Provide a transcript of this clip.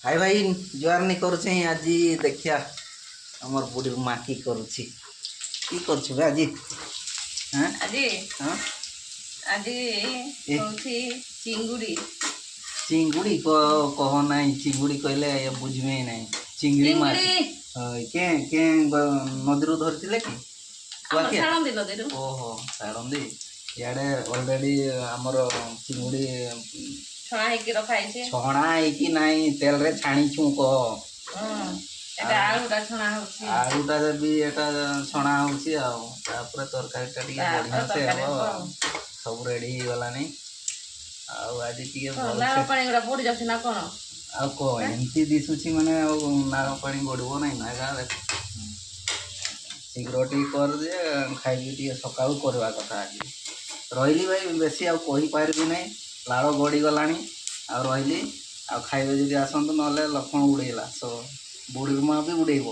हाय भाई जुआर नहीं करुचे आज देखिया हमर बुढ़ी माँ की करुची की करुछु बे आज हाँ আজি हाँ আজি ए ହଉଛି ଚିଙ୍ଗୁଡ଼ି चिंगुड़ी को कह नहीं चिंगुड़ी कहले बुझमे नहीं चिंगड़ी माछ ଚିଙ୍ଗୁଡ଼ି के के नदी धरती कि ଆମର कुआखिया ଛାଡ଼ନ୍ତି ନଦୀରୁ ओहो छाड़ती इे अलरेडी आमर चिंगुड़ी ଛଣା ହେଇକି ରଖା ହେଇଛି। छणा ହେଇକି ନାଇଁ ତେଲରେ ଛାଣିଛୁ କହ ଏଟା ଆଳୁଟା ଛଣା ହଉଛି। ଆଳୁଟା ବି ଏଟା ଛଣା ହଉଛି ଆଉ ତାପରେ ତରକାରୀଟା ଟିକେ ବଢିଆ ସେ ହବ ସବୁ ରେଡି ହେଇଗଲାଣି ଆଉ ଆଜି ଟିକେ ନାଳ ଭଲସେ ପାଣି ଗୁଡ଼ା ପଡ଼ି ଯାଉଛି ନା କ'ଣ? ଆଉ କଣ ଏମିତି ଦିଶୁଛି ମାନେ ଆଉ ନାଳ ପାଣି ଗଡ଼ିବ ନାହିଁ ନା ଗାଁରେ ଶୀଘ୍ର ଟିକେ କର ଯେ ଖାଇକି ଟିକେ ସକାଳୁ କରିବା କଥା ଆଜି ରହିଲି ଭାଇ ବେଶୀ ଆଉ କହିପାରିବି ନାହିଁ ଲାଳ ଗଡ଼ିଗଲାଣି ଆଉ ରହିଲି ଆଉ ଖାଇବେ ଯଦି ଆସନ୍ତୁ ନହେଲେ ଲକ୍ଷ୍ମଣ ଉଡ଼େଇଲା ବୁଢ଼ୀ ମାଆ ବି ଉଡ଼େଇବ।